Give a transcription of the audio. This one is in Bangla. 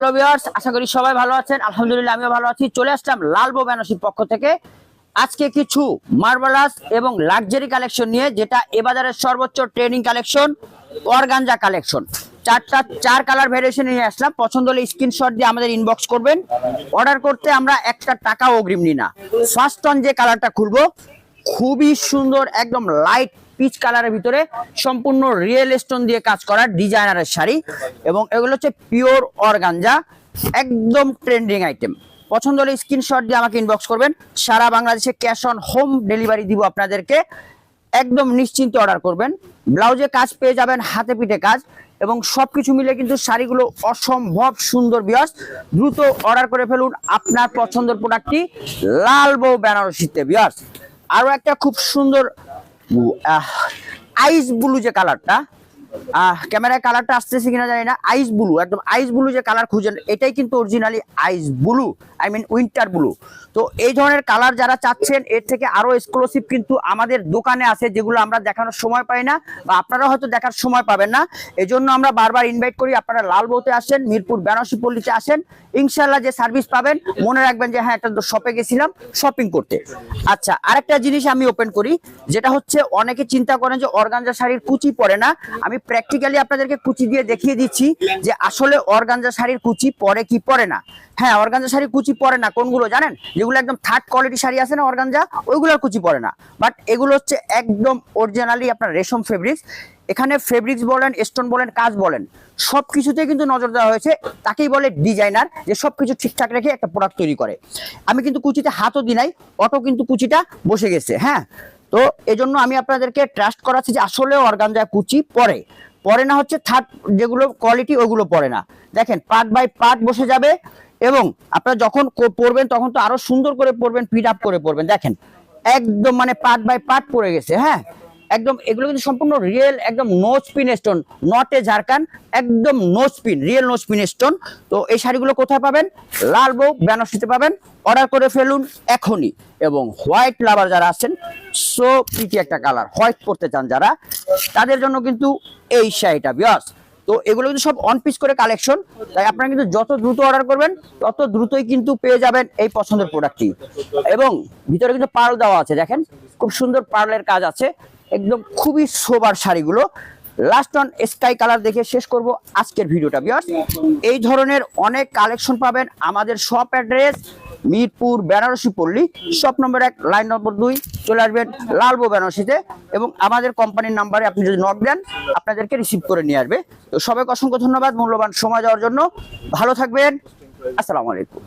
হ্যালো ভিউয়ার্স, আশা করি সবাই ভালো আছেন। আলহামদুলিল্লাহ আমিও ভালো আছি। চলে আসলাম লালবো বেনারসির পক্ষ থেকে আজকে কিছু মার্বেলাস এবং লাক্সারি কালেকশন নিয়ে, যেটা এ বাজারের সর্বোচ্চ ট্রেনিং কালেকশন, অর্গানজা কালেকশন। চার কালার ভেরিয়েশন নিয়ে আসলাম। পছন্দ হলে স্ক্রিনশট দিয়ে আমাদের ইনবক্স করবেন। অর্ডার করতে আমরা একটা টাকাও অগ্রিম নিই না। ফার্স্ট অন যে কালারটা খুলবো, খুবই সুন্দর, একদম লাইট পিচ কালারের ভিতরে সম্পূর্ণ রিয়েল স্টোন দিয়ে কাজ করা ডিজাইনারের শাড়ি, এবং এগুলো হচ্ছে পিওর অর্গানজা, একদম ট্রেন্ডিং আইটেম। পছন্দ হলে স্ক্রিনশট দিয়ে আমাকে ইনবক্স করবেন। সারা বাংলাদেশে ক্যাশ অন হোম ডেলিভারি দিব আপনাদেরকে। একদম নিশ্চিন্তে অর্ডার করবেন। ব্লাউজে কাজ পেয়ে যাবেন, হাতে পিঠে কাজ, এবং সবকিছু মিলে কিন্তু শাড়িগুলো অসম্ভব সুন্দর। বিয়াস, দ্রুত অর্ডার করে ফেলুন আপনার পছন্দের প্রোডাক্টটি লালবো বেনারসিতে। বিয়াস, আরো একটা খুব সুন্দর আইস ব্লু যে কালারটা, ক্যামেরায় কালারটা আসতেছে কিনা জানি না, আইস ব্লু, একদম আইস ব্লু যে কালার খুঁজেন, এটাই কিন্তু originally ice blue, I mean winter blue. তো এই ধরনের কালার যারা চাচ্ছেন, এর থেকে আরো এক্সক্লুসিভ কিন্তু আমাদের দোকানে আছে, যেগুলো আমরা দেখানোর সময় পাই না, বা আপনারা হয়তো দেখার সময় পাবেন না। এই জন্য আমরা বারবার ইনভাইট করি, আপনারা লালবৌতে আসেন, মিরপুর বেনারসি পল্লীতে আসেন, ইনশাল্লাহ যে সার্ভিস পাবেন, মনে রাখবেন যে হ্যাঁ, একটা শপে গেছিলাম শপিং করতে। আচ্ছা, আরেকটা জিনিস আমি ওপেন করি, যেটা হচ্ছে অনেকে চিন্তা করেন যে অর্গানজা শাড়ির কুচি পরে না। আমি প্র্যাকটিক্যালি আপনাদেরকে কুচি দিয়ে দেখিয়ে দিচ্ছি যে আসলে অর্গানজা শাড়ির কুচি পরে কি পরে না। হ্যাঁ, অর্গানজা শাড়ির কুচি পরে না। কোনগুলো জানেন? যেগুলো একদম থার্ড কোয়ালিটি শাড়ি আছে না অর্গানজা, ওইগুলোর কুচি পরে না। বাট এগুলো হচ্ছে একদম অরিজিনালি আপনার রেশম ফেব্রিক্স। এখানে ফেব্রিক্স বলেন, স্টোন বলেন, কাজ বলেন, সবকিছুতে কিন্তু নজর দেওয়া হয়েছে। তাকেই বলে ডিজাইনার, যে সবকিছু ঠিকঠাক রেখে একটা প্রোডাক্ট তৈরি করে। আমি কিন্তু কুচিতে হাতও দিই নাই, অটো কিন্তু কুচিটা বসে গেছে। হ্যাঁ, তো এজন্য আমি আপনাদেরকে ট্রাস্ট করাচ্ছি যে আসলে অর্গানজা কুচি পরে না হচ্ছে থার্ড যেগুলো কোয়ালিটি, ওইগুলো পরে না। দেখেন, পার্ট বাই পার্ট বসে যাবে, এবং আপনারা যখন পরবেন তখন তো আরো সুন্দর করে পরবেন, পিট আপ করে পরবেন। দেখেন, একদম মানে পার্ট বাই পার্ট পড়ে গেছে। হ্যাঁ, একদম এগুলো কিন্তু সম্পূর্ণ রিয়েল, একদম no spin stone, not a ঝাড়খান, একদম no spin, real no spin stone. তো এই শাড়িগুলো কোথায় পাবেন? লালবো বেনারসিতে পাবেন। অর্ডার করে ফেলুন এখনই। এবং হোয়াইট লাভার যারা আছেন, সো প্রিটি একটা কালার, হোয়াইট পরতে চান যারা, তাদের জন্য কিন্তু এই শাড়িটা। বিয়াস, তো এগুলো কিন্তু সব অন পিস করে কালেকশন, তাই আপনারা কিন্তু যত দ্রুত অর্ডার করবেন তত দ্রুতই কিন্তু পেয়ে যাবেন এই পছন্দের প্রোডাক্টটি। এবং ভিতরে কিন্তু পার্ল দেওয়া আছে, দেখেন খুব সুন্দর পার্লের কাজ আছে, একদম খুবই সোবার শাড়িগুলো। লাস্ট অন স্কাই কালার দেখে শেষ করব আজকের ভিডিওটা। ভিউয়ার্স, এই ধরনের অনেক কালেকশন পাবেন আমাদের শপ অ্যাড্রেস মিরপুর বেনারসি পল্লী, শপ নম্বর 1, লাইন নম্বর 2, চলে আসবেন লালবো বেনারসিতে। এবং আমাদের কোম্পানির নাম্বারে আপনি যদি নক দেন, আপনাদেরকে রিসিভ করে নিয়ে আসবে। তো সবাইকে অসংখ্য ধন্যবাদ মূল্যবান সময় দেওয়ার জন্য। ভালো থাকবেন। আসসালামু আলাইকুম।